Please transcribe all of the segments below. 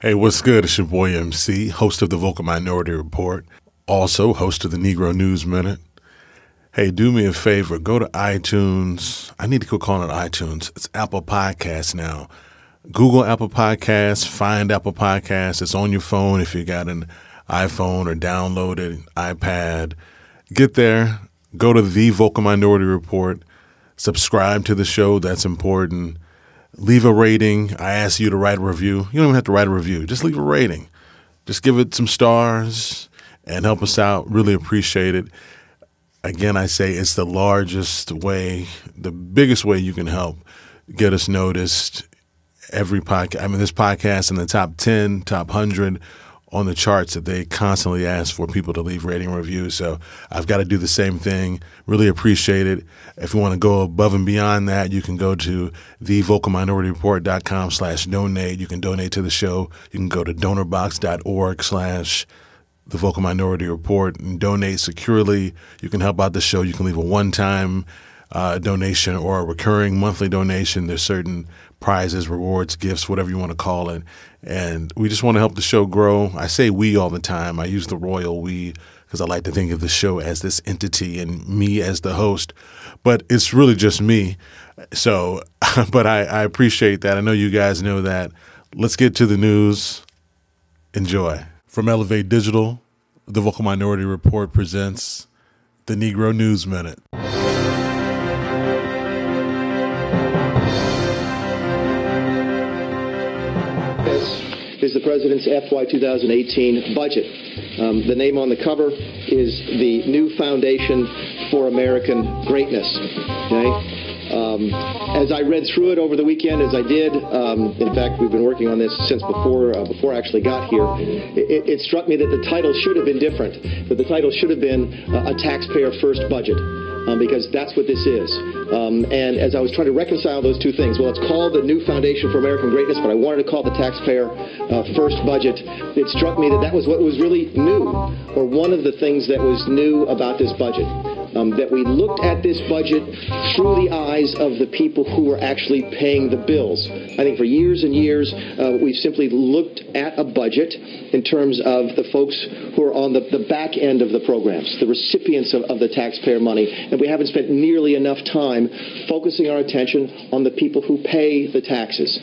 Hey, what's good? It's your boy MC, host of the Vocal Minority Report, also host of the Negro News Minute. Hey, do me a favor, go to iTunes. I need to quit calling it iTunes. It's Apple Podcasts now. Google Apple Podcasts, find Apple Podcasts. It's on your phone if you got an iPhone or downloaded iPad. Get there, go to the Vocal Minority Report, subscribe to the show. That's important. Leave a rating. I ask you to write a review. You don't even have to write a review. Just leave a rating. Just give it some stars and help us out. Really appreciate it. Again, I say it's the largest way, the biggest way you can help get us noticed. Every podcast, this podcast in the top 10, top 100 on the charts that they constantly ask for people to leave rating and reviews. So I've got to do the same thing. Really appreciate it. If you want to go above and beyond that, you can go to thevocalminorityReport.com/donate. You can donate to the show. You can go to donorbox.org/The Vocal Minority Report and donate securely. You can help out the show. You can leave a one-time donation or a recurring monthly donation. There's certain prizes, rewards, gifts, whatever you want to call it. And we just want to help the show grow. I say we all the time. I use the royal we because I like to think of the show as this entity and me as the host. But it's really just me. So, but I appreciate that. I know you guys know that. Let's get to the news. Enjoy. From Elevate Digital, the Vocal Minority Report presents the Negro News Minute. Is the President's FY 2018 budget. The name on the cover is the New Foundation for American Greatness. Okay? As I read through it over the weekend, as I did, in fact, we've been working on this since before I actually got here, it struck me that the title should have been different, that the title should have been a taxpayer first budget. Because that's what this is. And as I was trying to reconcile those two things, well, it's called the New Foundation for American Greatness, but I wanted to call the taxpayer first budget. It struck me that that was what was really new, or one of the things that was new about this budget. That we looked at this budget through the eyes of the people who were actually paying the bills. I think for years and years, we've simply looked at a budget in terms of the folks who are on the back end of the programs, the recipients of the taxpayer money, and we haven't spent nearly enough time focusing our attention on the people who pay the taxes.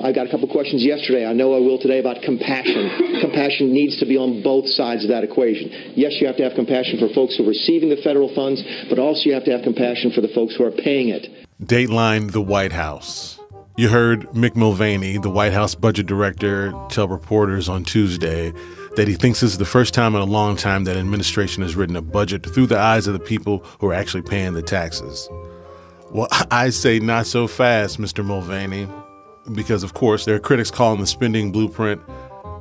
I got a couple questions yesterday. I know I will today about compassion. Compassion needs to be on both sides of that equation. Yes, you have to have compassion for folks who are receiving the federal funds, but also you have to have compassion for the folks who are paying it. Dateline the White House. You heard Mick Mulvaney, the White House budget director, tell reporters on Tuesday that he thinks this is the first time in a long time that administration has written a budget through the eyes of the people who are actually paying the taxes. Well, I say not so fast, Mr. Mulvaney, because, of course, there are critics calling the spending blueprint,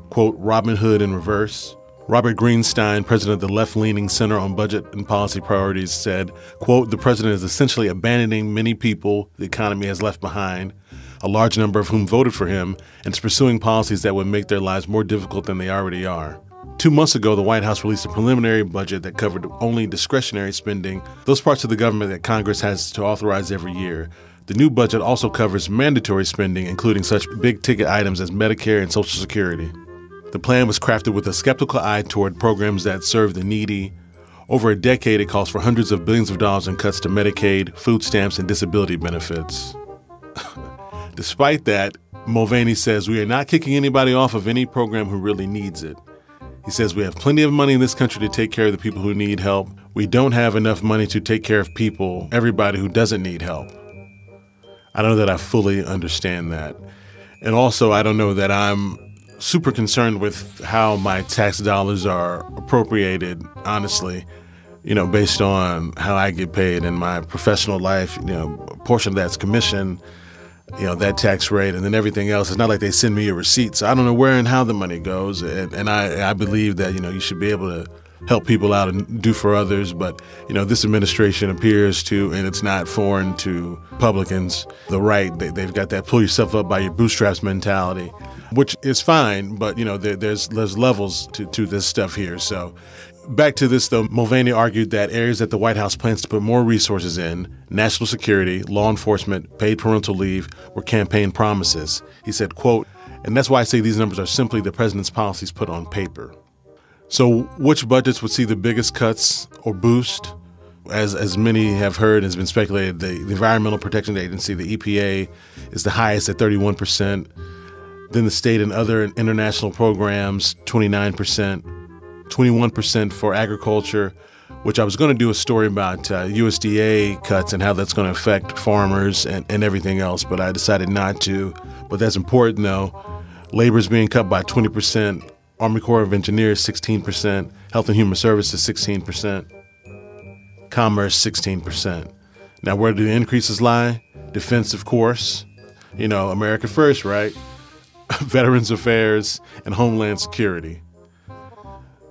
quote, Robin Hood in reverse. Robert Greenstein, president of the left-leaning Center on Budget and Policy Priorities, said, quote, the president is essentially abandoning many people the economy has left behind, a large number of whom voted for him, and is pursuing policies that would make their lives more difficult than they already are. 2 months ago, the White House released a preliminary budget that covered only discretionary spending, those parts of the government that Congress has to authorize every year. The new budget also covers mandatory spending, including such big-ticket items as Medicare and Social Security. The plan was crafted with a skeptical eye toward programs that serve the needy. Over a decade, it calls for hundreds of billions of dollars in cuts to Medicaid, food stamps, and disability benefits. Despite that, Mulvaney says we are not kicking anybody off of any program who really needs it. He says we have plenty of money in this country to take care of the people who need help. We don't have enough money to take care of everybody who doesn't need help. I don't know that I fully understand that. And also, I don't know that I'm super concerned with how my tax dollars are appropriated, honestly, based on how I get paid in my professional life. A portion of that's commission, that tax rate, and then everything else. It's not like they send me a receipt, so I don't know where and how the money goes. And I believe that, you should be able to help people out and do for others. But, this administration appears to, and it's not foreign to Republicans, the right, they've got that pull yourself up by your bootstraps mentality, which is fine. But, there's levels to this stuff here. So back to this, though, Mulvaney argued that areas that the White House plans to put more resources in, national security, law enforcement, paid parental leave, were campaign promises. He said, quote, And that's why I say these numbers are simply the president's policies put on paper. So which budgets would see the biggest cuts or boost? As many have heard, has been speculated, the Environmental Protection Agency, the EPA, is the highest at 31%. Then the state and other international programs, 29%, 21% for agriculture, which I was going to do a story about USDA cuts and how that's going to affect farmers and everything else, but I decided not to. But that's important, though. Labor is being cut by 20%, Army Corps of Engineers, 16%, Health and Human Services, 16%, Commerce, 16%. Now, where do the increases lie? Defense, of course. You know, America first, right? Veterans Affairs and Homeland Security.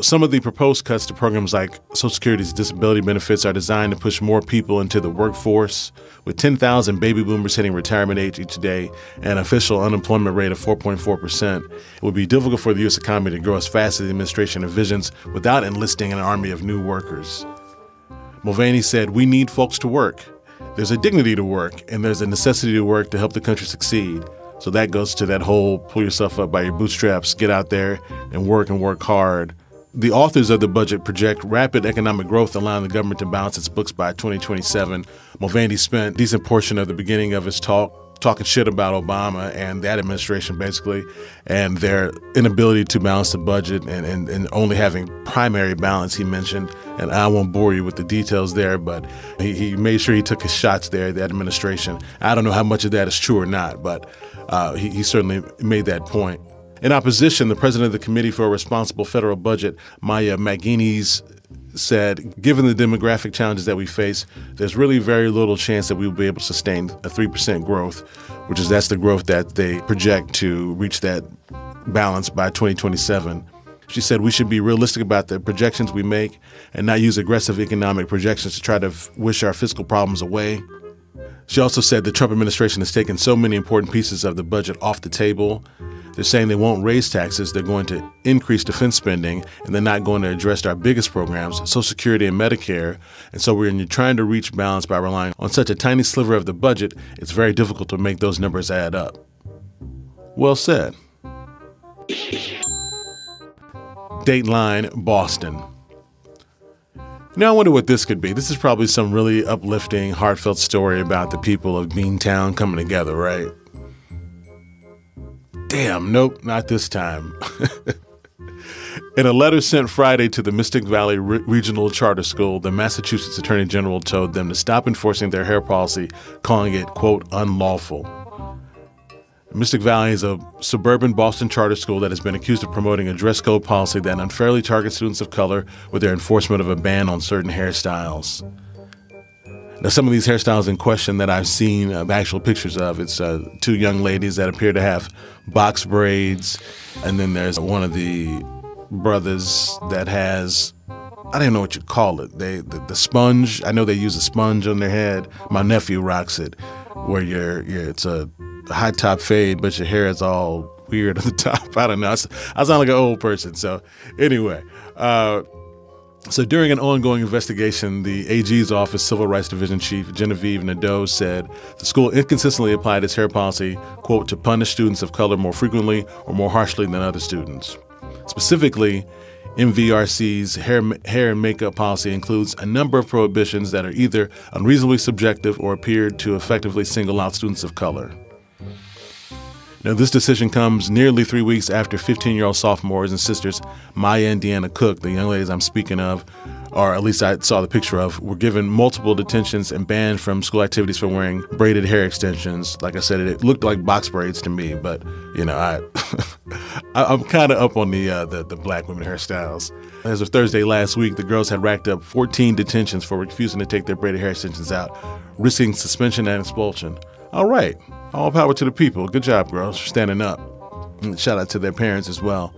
Some of the proposed cuts to programs like Social Security's disability benefits are designed to push more people into the workforce. With 10,000 baby boomers hitting retirement age each day and an official unemployment rate of 4.4%, it would be difficult for the U.S. economy to grow as fast as the administration envisions without enlisting an army of new workers. Mulvaney said, "We need folks to work. There's a dignity to work, and there's a necessity to work to help the country succeed." So that goes to that whole pull yourself up by your bootstraps, get out there and work hard. The authors of the budget project rapid economic growth, allowing the government to balance its books by 2027. Mulvaney spent a decent portion of the beginning of his talk talking shit about Obama and that administration, basically, and their inability to balance the budget and only having primary balance, he mentioned. And I won't bore you with the details there, but he made sure he took his shots there, that administration. I don't know how much of that is true or not, but he certainly made that point. In opposition, the president of the Committee for a Responsible Federal Budget, Maya McGuinness, said, given the demographic challenges that we face, there's really very little chance that we will be able to sustain a 3% growth, that's the growth that they project to reach that balance by 2027. She said we should be realistic about the projections we make and not use aggressive economic projections to try to wish our fiscal problems away. She also said the Trump administration has taken so many important pieces of the budget off the table. They're saying they won't raise taxes, they're going to increase defense spending, and they're not going to address our biggest programs, Social Security and Medicare. And so when you're trying to reach balance by relying on such a tiny sliver of the budget, it's very difficult to make those numbers add up. Well said. Dateline, Boston. Now I wonder what this could be. This is probably some really uplifting, heartfelt story about the people of Beantown coming together, right? Damn, nope, not this time. In a letter sent Friday to the Mystic Valley Regional Charter School, the Massachusetts Attorney General told them to stop enforcing their hair policy, calling it, quote, unlawful. Mystic Valley is a suburban Boston charter school that has been accused of promoting a dress code policy that unfairly targets students of color with their enforcement of a ban on certain hairstyles. Now, some of these hairstyles in question that I've seen actual pictures of, it's two young ladies that appear to have box braids, and then there's one of the brothers that has, I don't know what you call it, the sponge. I know they use a sponge on their head. My nephew rocks it, where it's a high top fade, but your hair is all weird at the top. I don't know. I sound like an old person. So anyway, so during an ongoing investigation, the AG's office Civil Rights Division Chief Genevieve Nadeau said the school inconsistently applied its hair policy, quote, to punish students of color more frequently or more harshly than other students. Specifically, MVRC's hair and makeup policy includes a number of prohibitions that are either unreasonably subjective or appear to effectively single out students of color. Now, this decision comes nearly 3 weeks after 15-year-old sophomores and sisters Maya and Deanna Cook, the young ladies I'm speaking of, or at least I saw the picture of, were given multiple detentions and banned from school activities for wearing braided hair extensions. Like I said, it looked like box braids to me, but, you know, I'm kind of up on the black women hairstyles. As of Thursday last week, the girls had racked up 14 detentions for refusing to take their braided hair extensions out, risking suspension and expulsion. All right. All power to the people. Good job, girls, for standing up. And shout out to their parents as well.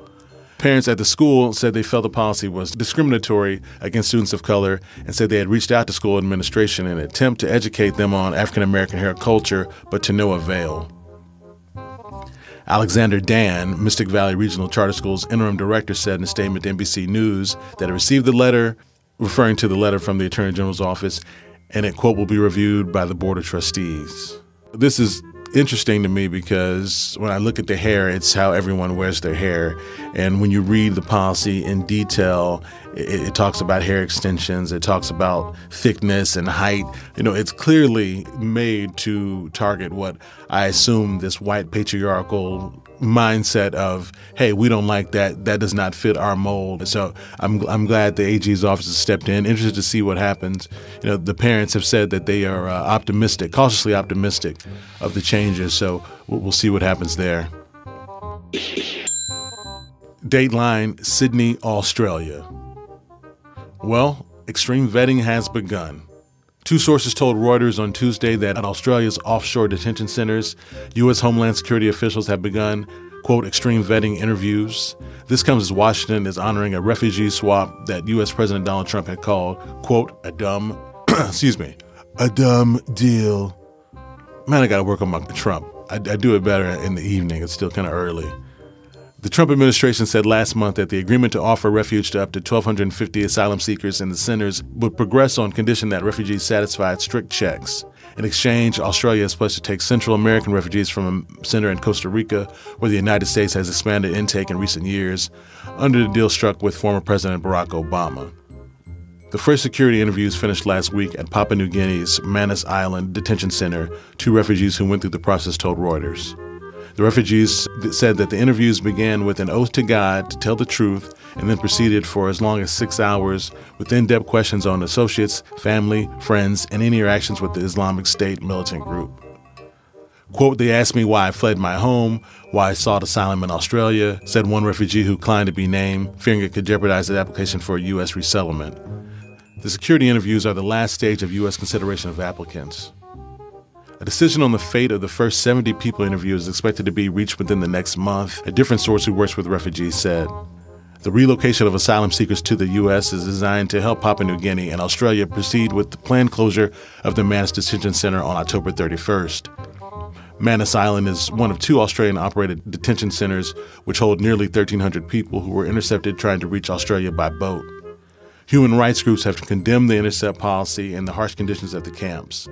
Parents at the school said they felt the policy was discriminatory against students of color and said they had reached out to school administration in an attempt to educate them on African-American hair culture, but to no avail. Alexander Dan, Mystic Valley Regional Charter School's interim director, said in a statement to NBC News that it received the letter, referring to the letter from the Attorney General's office, and it, quote, will be reviewed by the Board of Trustees. This is interesting to me because when I look at the hair, it's how everyone wears their hair. And when you read the policy in detail, it talks about hair extensions. It talks about thickness and height. It's clearly made to target what I assume this white patriarchal mindset of, hey, we don't like that. That does not fit our mold. So I'm glad the AG's office has stepped in. Interested to see what happens. The parents have said that they are optimistic, cautiously optimistic of the changes. So we'll see what happens there. Dateline, Sydney, Australia. Well, extreme vetting has begun. Two sources told Reuters on Tuesday that at Australia's offshore detention centers, U.S. Homeland Security officials have begun, quote, extreme vetting interviews. This comes as Washington is honoring a refugee swap that U.S. President Donald Trump had called, quote, a dumb deal. Man, I got to work on my Trump. I do it better in the evening. It's still kind of early. The Trump administration said last month that the agreement to offer refuge to up to 1,250 asylum seekers in the centers would progress on condition that refugees satisfied strict checks. In exchange, Australia is pledged to take Central American refugees from a center in Costa Rica, where the United States has expanded intake in recent years, under the deal struck with former President Barack Obama. The first security interviews finished last week at Papua New Guinea's Manus Island Detention Center. Two refugees who went through the process told Reuters. The refugees said that the interviews began with an oath to God to tell the truth and then proceeded for as long as 6 hours with in-depth questions on associates, family, friends, and any interactions with the Islamic State militant group. Quote, they asked me why I fled my home, why I sought asylum in Australia, said one refugee who declined to be named, fearing it could jeopardize the application for a U.S. resettlement. The security interviews are the last stage of U.S. consideration of applicants. A decision on the fate of the first 70 people interviewed is expected to be reached within the next month, a different source who works with refugees said. The relocation of asylum seekers to the U.S. is designed to help Papua New Guinea and Australia proceed with the planned closure of the Manus Detention Center on October 31st. Manus Island is one of two Australian-operated detention centers which hold nearly 1,300 people who were intercepted trying to reach Australia by boat. Human rights groups have condemned the intercept policy and the harsh conditions at the camps.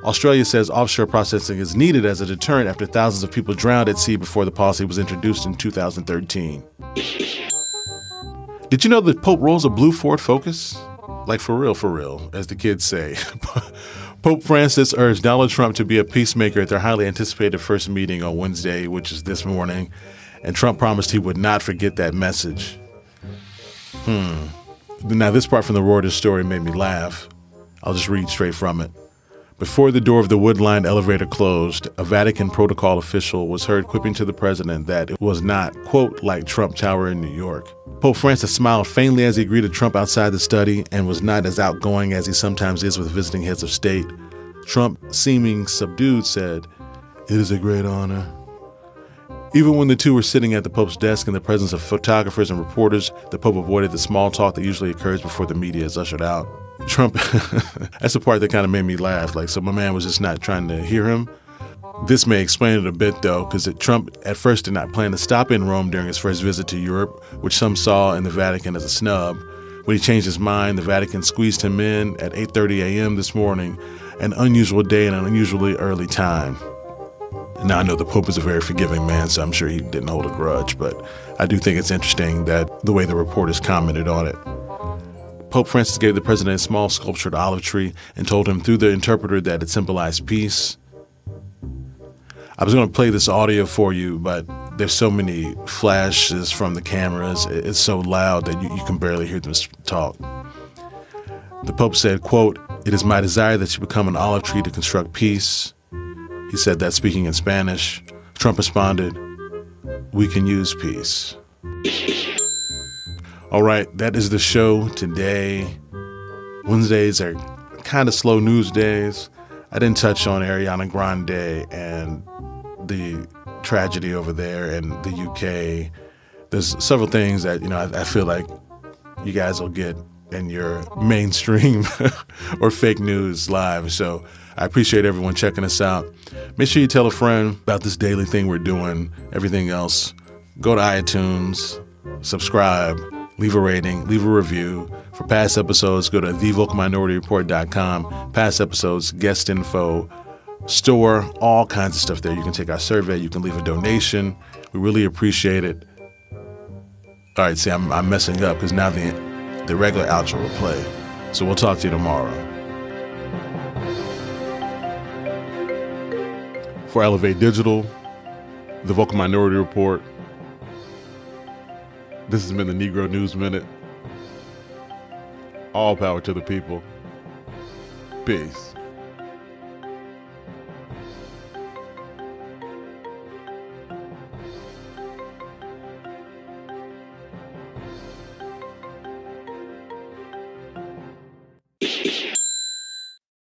Australia says offshore processing is needed as a deterrent after thousands of people drowned at sea before the policy was introduced in 2013. Did you know that Pope rolls a blue Ford Focus? Like for real, as the kids say. Pope Francis urged Donald Trump to be a peacemaker at their highly anticipated first meeting on Wednesday, which is this morning, and Trump promised he would not forget that message. Now, this part from the Reuters story made me laugh. I'll just read straight from it. Before the door of the wood-lined elevator closed, a Vatican protocol official was heard quipping to the president that it was not, quote, like Trump Tower in New York. Pope Francis smiled faintly as he greeted Trump outside the study and was not as outgoing as he sometimes is with visiting heads of state. Trump, seeming subdued, said, "It is a great honor." Even when the two were sitting at the Pope's desk in the presence of photographers and reporters, the Pope avoided the small talk that usually occurs before the media is ushered out. Trump, that's the part that kind of made me laugh. So my man was just not trying to hear him. This may explain it a bit, though, because Trump at first did not plan to stop in Rome during his first visit to Europe, which some saw in the Vatican as a snub. When he changed his mind, the Vatican squeezed him in at 8:30 a.m. this morning, an unusual day and an unusually early time. Now, I know the Pope is a very forgiving man, so I'm sure he didn't hold a grudge, but I do think it's interesting that the way the reporters commented on it. Pope Francis gave the president a small sculptured olive tree and told him through the interpreter that it symbolized peace. I was going to play this audio for you, but there's so many flashes from the cameras. It's so loud that you can barely hear them talk. The Pope said, quote, "It is my desire that you become an olive tree to construct peace." He said that speaking in Spanish. Trump responded, "We can use peace." All right, that is the show today. Wednesdays are kind of slow news days. I didn't touch on Ariana Grande and the tragedy over there in the UK. There's several things that, I feel like you guys will get in your mainstream or fake news live. So I appreciate everyone checking us out. Make sure you tell a friend about this daily thing we're doing. Everything else, go to iTunes, subscribe, leave a rating, leave a review. For past episodes, go to thevocalminorityreport.com. Past episodes, guest info, store, all kinds of stuff there. You can take our survey. You can leave a donation. We really appreciate it. All right, see, I'm messing up because now the regular outro will play. So we'll talk to you tomorrow. For Elevate Digital, the Vocal Minority Report, this has been the Negro News Minute. All power to the people. Peace.